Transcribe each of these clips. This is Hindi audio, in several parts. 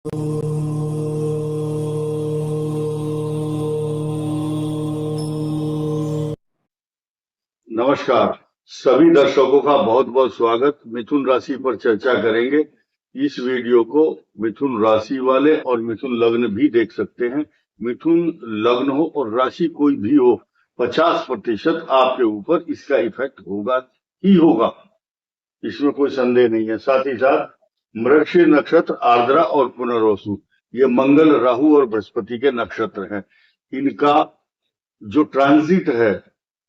नमस्कार। सभी दर्शकों का बहुत बहुत स्वागत। मिथुन राशि पर चर्चा करेंगे। इस वीडियो को मिथुन राशि वाले और मिथुन लग्न भी देख सकते हैं। मिथुन लग्न हो और राशि कोई भी हो, 50% आपके ऊपर इसका इफेक्ट होगा ही होगा, इसमें कोई संदेह नहीं है। साथ ही साथ मृगशीर नक्षत्र, आर्द्रा और पुनर्वसु, ये मंगल, राहु और बृहस्पति के नक्षत्र हैं। इनका जो ट्रांजिट है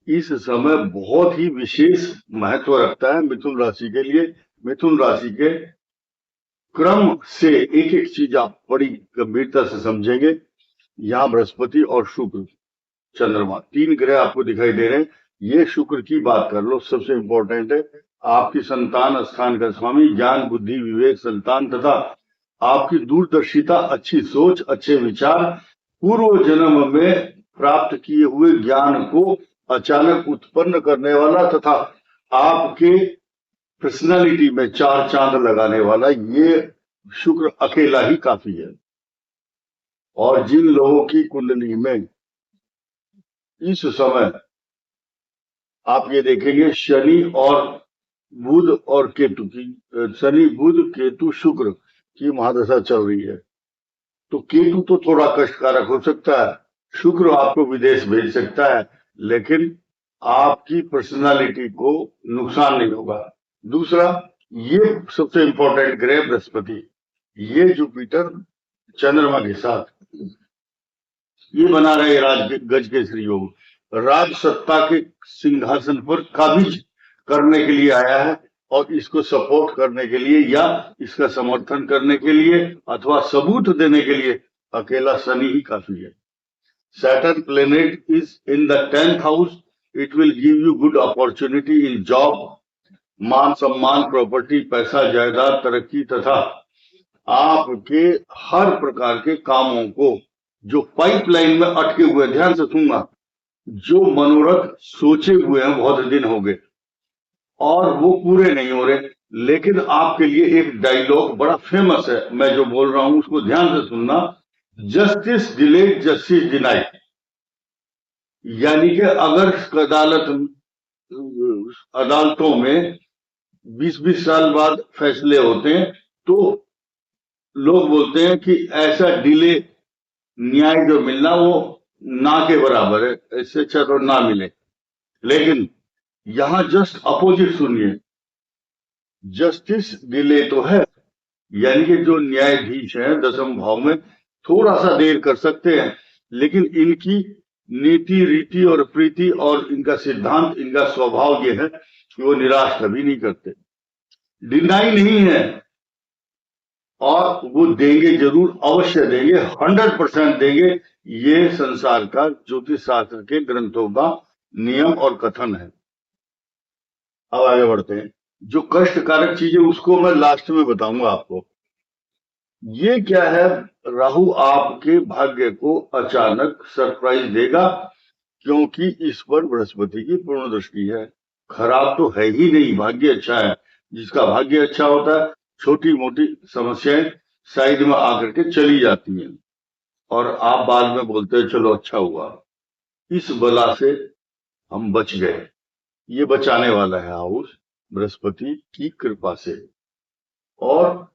इस समय बहुत ही विशेष महत्व रखता है मिथुन राशि के लिए। मिथुन राशि के क्रम से एक एक चीज आप बड़ी गंभीरता से समझेंगे। यहाँ बृहस्पति और शुक्र, चंद्रमा, 3 ग्रह आपको दिखाई दे रहे हैं। ये शुक्र की बात कर लो, सबसे इंपॉर्टेंट है। आपकी संतान स्थान का स्वामी, ज्ञान, बुद्धि, विवेक, संतान तथा आपकी दूरदर्शिता, अच्छी सोच, अच्छे विचार, पूर्व जन्म में प्राप्त किए हुए ज्ञान को अचानक उत्पन्न करने वाला तथा आपके पर्सनालिटी में 4 चांद लगाने वाला, ये शुक्र अकेला ही काफी है। और जिन लोगों की कुंडली में इस समय आप ये देखेंगे शनि और बुध और केतु की, शनि बुध केतु शुक्र की महादशा चल रही है, तो केतु तो थोड़ा कष्टकारक हो सकता है, शुक्र आपको विदेश भेज सकता है, लेकिन आपकी पर्सनालिटी को नुकसान नहीं होगा। दूसरा, ये सबसे इंपॉर्टेंट ग्रह बृहस्पति, ये जुपिटर चंद्रमा के साथ ये बना रहे राज गज केसरी योग, राज सत्ता के सिंहासन पर काबिज करने के लिए आया है। और इसको सपोर्ट करने के लिए या इसका समर्थन करने के लिए अथवा सबूत देने के लिए अकेला शनि ही काफी है। Saturn planet is in the 10th house. It will give you good opportunity in job, मान सम्मान, प्रॉपर्टी, पैसा, जायदाद, तरक्की तथा आपके हर प्रकार के कामों को जो पाइपलाइन में अटके हुए, ध्यान से सुनना, जो मनोरथ सोचे हुए हैं बहुत दिन हो गए और वो पूरे नहीं हो रहे, लेकिन आपके लिए एक डायलॉग बड़ा फेमस है, मैं जो बोल रहा हूं उसको ध्यान से सुनना। जस्टिस डिलेड जस्टिस डिनाइड, यानी कि अगर अदालतों में 20-20 साल बाद फैसले होते हैं तो लोग बोलते हैं कि ऐसा डिले, न्याय जो मिलना वो ना के बराबर है, इससे अच्छा तो ना मिले। लेकिन यहां जस्ट अपोजिट सुनिए, जस्टिस डिले तो है, यानी कि जो न्यायाधीश हैं 10वें भाव में थोड़ा सा देर कर सकते हैं, लेकिन इनकी नीति, रीति और प्रीति और इनका सिद्धांत, इनका स्वभाव ये है कि वो निराश कभी नहीं करते, डिनाई नहीं है, और वो देंगे जरूर, अवश्य देंगे, 100% देंगे। ये संसार का ज्योतिष शास्त्र के ग्रंथों का नियम और कथन है। अब आगे बढ़ते हैं। जो कष्टकारक चीजें उसको मैं लास्ट में बताऊंगा आपको। ये क्या है, राहु आपके भाग्य को अचानक सरप्राइज देगा, क्योंकि इस पर बृहस्पति की पूर्ण दृष्टि है। खराब तो है ही नहीं, भाग्य अच्छा है। जिसका भाग्य अच्छा होता है, छोटी मोटी समस्याएं साइड में आकर के चली जाती हैं और आप बाद में बोलते हैं चलो अच्छा हुआ। इस बला से हम बच गए, ये बचाने वाला है हाउस बृहस्पति की कृपा से। और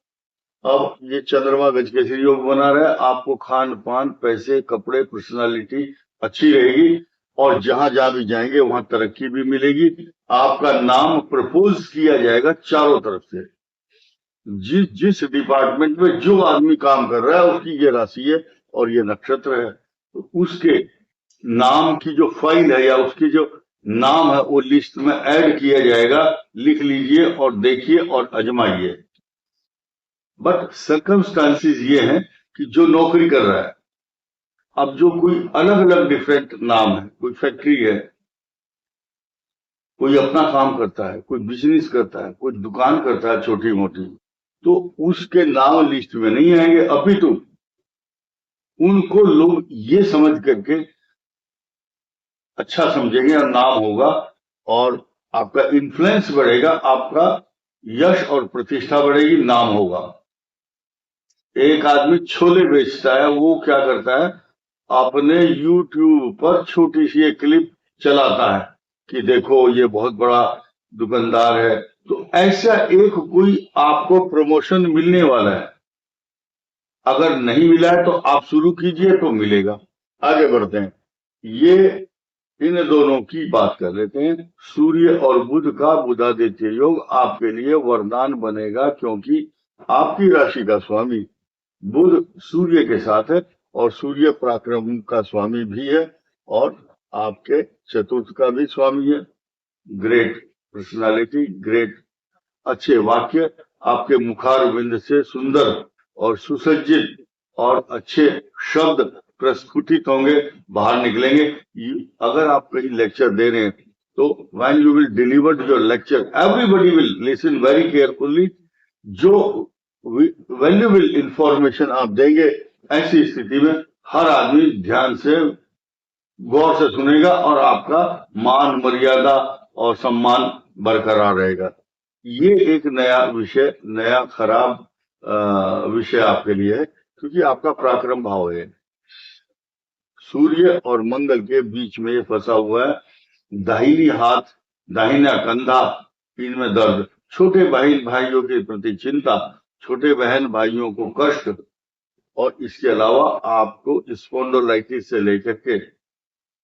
अब ये चंद्रमा गज केसरी योग बना रहा है, आपको खान पान, पैसे, कपड़े, पर्सनालिटी अच्छी रहेगी और जहां जहां भी जाएंगे वहां तरक्की भी मिलेगी। आपका नाम प्रपोज किया जाएगा चारों तरफ से। जिस जिस डिपार्टमेंट में जो आदमी काम कर रहा है उसकी ये राशि है और ये नक्षत्र है, तो उसके नाम की जो फाइल है या उसकी जो नाम है वो लिस्ट में ऐड किया जाएगा। लिख लीजिए और देखिए और आजमाइए। बट सर्कमस्टांसिस ये हैं कि जो नौकरी कर रहा है, अब जो कोई अलग अलग डिफरेंट नाम है, कोई फैक्ट्री है, कोई अपना काम करता है, कोई बिजनेस करता है, कोई दुकान करता है छोटी मोटी, तो उसके नाम लिस्ट में नहीं आएंगे, अपितु उनको लोग ये समझ करके अच्छा समझेंगे और नाम होगा और आपका इन्फ्लुएंस बढ़ेगा, आपका यश और प्रतिष्ठा बढ़ेगी, नाम होगा। एक आदमी छोले बेचता है, वो क्या करता है, अपने YouTube पर छोटी सी एक क्लिप चलाता है कि देखो ये बहुत बड़ा दुकानदार है। तो ऐसा एक कोई आपको प्रमोशन मिलने वाला है, अगर नहीं मिला है तो आप शुरू कीजिए तो मिलेगा। आगे बढ़ते हैं, ये इन दोनों की बात कर लेते हैं। सूर्य और बुध का बुधादित्य योग आपके लिए वरदान बनेगा, क्योंकि आपकी राशि का स्वामी बुध सूर्य के साथ है और सूर्य पराक्रम का स्वामी भी है और आपके चतुर्थ का भी स्वामी है। ग्रेट पर्सनालिटी, ग्रेट अच्छे वाक्य आपके मुखारविंद से सुंदर और सुसज्जित और अच्छे शब्द प्रस्फुटित होंगे, बाहर निकलेंगे। अगर आप कहीं लेक्चर दे रहे हैं तो when you will deliver your lecture, everybody will listen very carefully। जो वैल्यूएबल इंफॉर्मेशन आप देंगे, ऐसी स्थिति में हर आदमी ध्यान से गौर से सुनेगा और आपका मान मर्यादा और सम्मान बरकरार रहेगा। ये एक नया विषय, नया खराब विषय आपके लिए है, क्योंकि आपका पराक्रम भाव है। सूर्य और मंगल के बीच में ये फंसा हुआ है। दाहिनी हाथ, दाहिना कंधा, इनमें दर्द, छोटे बहन भाइयों के प्रति चिंता, छोटे बहन भाइयों को कष्ट, और इसके अलावा आपको स्पॉन्डिलाइटिस से लेकर के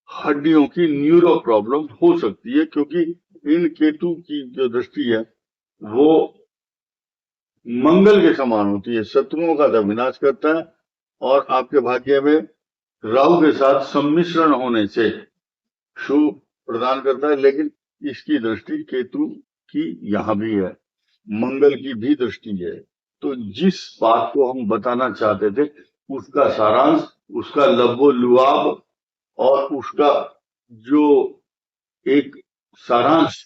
हड्डियों की न्यूरो प्रॉब्लम हो सकती है, क्योंकि इन केतु की जो दृष्टि है वो मंगल के समान होती है, शत्रुओं का विनाश करता है और आपके भाग्य में राहु के साथ सम्मिश्रण होने से शुभ प्रदान करता है। लेकिन इसकी दृष्टि केतु की यहाँ भी है, मंगल की भी दृष्टि है। तो जिस बात को हम बताना चाहते थे उसका सारांश, उसका लब्बो लुआब और उसका जो एक सारांश,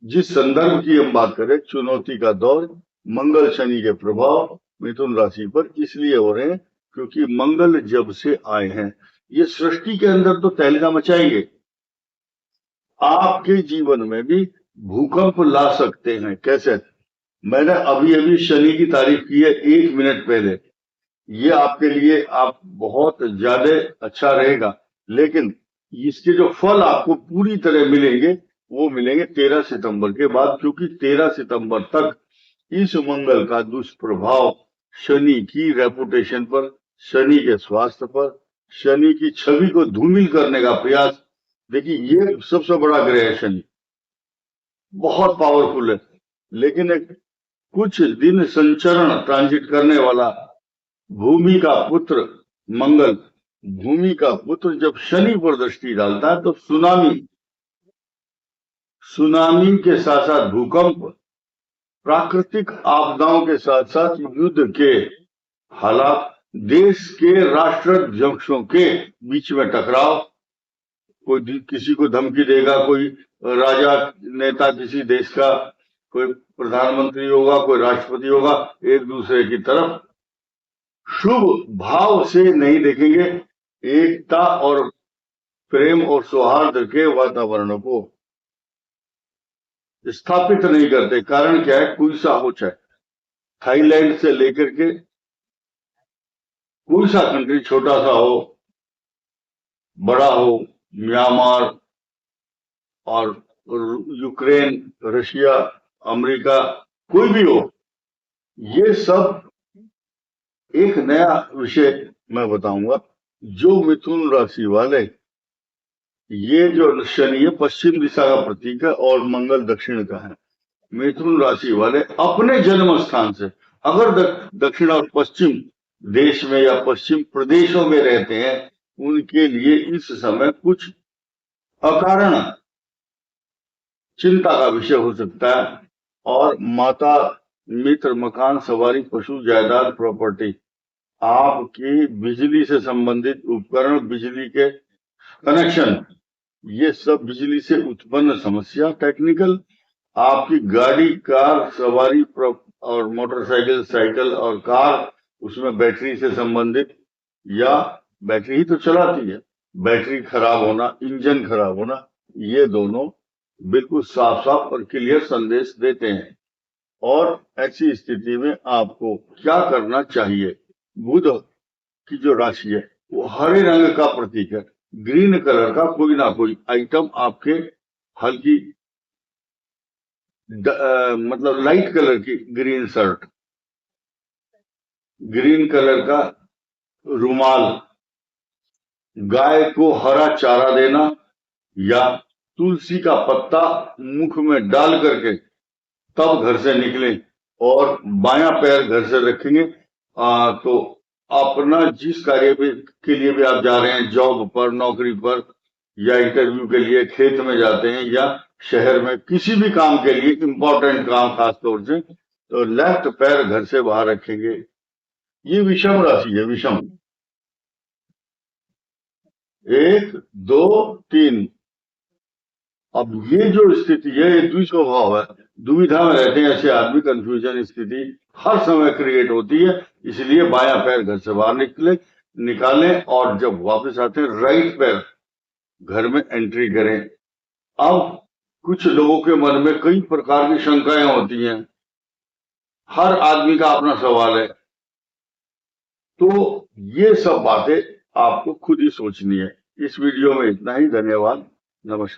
जिस संदर्भ की हम बात करें, चुनौती का दौर, मंगल शनि के प्रभाव मिथुन राशि पर इसलिए हो रहे हैं क्योंकि मंगल जब से आए हैं ये सृष्टि के अंदर तो तहलका मचाएंगे, आपके जीवन में भी भूकंप ला सकते हैं। कैसे? मैंने अभी अभी शनि की तारीफ की है 1 मिनट पहले। ये आपके लिए आप बहुत ज्यादा अच्छा रहेगा, लेकिन इसके जो फल आपको पूरी तरह मिलेंगे वो मिलेंगे 13 सितंबर के बाद, क्योंकि 13 सितंबर तक इस मंगल का दुष्प्रभाव शनि की रेपुटेशन पर, शनि के स्वास्थ्य पर, शनि की छवि को धूमिल करने का प्रयास। देखिए ये सबसे बड़ा ग्रह है शनि, बहुत पावरफुल है, लेकिन एक कुछ दिन संचरण ट्रांजिट करने वाला भूमि का पुत्र मंगल, भूमि का पुत्र जब शनि पर दृष्टि डालता है तो सुनामी के साथ साथ भूकंप, प्राकृतिक आपदाओं के साथ साथ युद्ध के हालात, देश के राष्ट्राध्यक्षों के बीच में टकराव, कोई किसी को धमकी देगा, कोई राजा नेता किसी देश का, कोई प्रधानमंत्री होगा, कोई राष्ट्रपति होगा, एक दूसरे की तरफ शुभ भाव से नहीं देखेंगे, एकता और प्रेम और सौहार्द के वातावरण को स्थापित नहीं करते। कारण क्या है? कोई सा हो, चाहे थाईलैंड से लेकर के कोई सा कंट्री, छोटा सा हो बड़ा हो, म्यांमार और यूक्रेन, रशिया, अमेरिका, कोई भी हो, ये सब एक नया विषय मैं बताऊंगा। जो मिथुन राशि वाले, ये जो शनि है पश्चिम दिशा का प्रतीक है और मंगल दक्षिण का है। मिथुन राशि वाले अपने जन्म स्थान से अगर दक्षिण और पश्चिम देश में या पश्चिम प्रदेशों में रहते हैं, उनके लिए इस समय कुछ अकारण चिंता का विषय हो सकता है। और माता, मित्र, मकान, सवारी, पशु, जायदाद, प्रॉपर्टी, आपकी बिजली से संबंधित उपकरण, बिजली के कनेक्शन, ये सब बिजली से उत्पन्न समस्या, टेक्निकल, आपकी गाड़ी, कार, सवारी और मोटरसाइकिल, साइकिल और कार, उसमें बैटरी से संबंधित, या बैटरी ही तो चलाती है, बैटरी खराब होना, इंजन खराब होना, ये दोनों बिल्कुल साफ साफ और क्लियर संदेश देते हैं। और ऐसी स्थिति में आपको क्या करना चाहिए? बुध की जो राशि है वो हरे रंग का प्रतीक है। ग्रीन कलर का कोई ना कोई आइटम आपके हल्की मतलब लाइट कलर की ग्रीन शर्ट, ग्रीन कलर का रुमाल, गाय को हरा चारा देना या तुलसी का पत्ता मुख में डाल करके तब घर से निकलें और बायां पैर घर से रखेंगे तो अपना जिस कार्य के लिए भी आप जा रहे हैं, जॉब पर, नौकरी पर या इंटरव्यू के लिए खेत में जाते हैं या शहर में किसी भी काम के लिए, इंपॉर्टेंट काम खास तौर से, तो लेफ्ट पैर घर से बाहर रखेंगे। ये विषम राशि है, विषम। 1 2 3। अब ये जो स्थिति है ये द्विस्वभाव है, दुविधा में रहते हैं ऐसे आदमी, कंफ्यूजन स्थिति हर समय क्रिएट होती है। इसलिए बायां पैर घर से बाहर निकालें और जब वापस आते हैं राइट पैर घर में एंट्री करें। अब कुछ लोगों के मन में कई प्रकार की शंकाएं होती हैं, हर आदमी का अपना सवाल है, तो ये सब बातें आपको खुद ही सोचनी है। इस वीडियो में इतना ही। धन्यवाद, नमस्कार।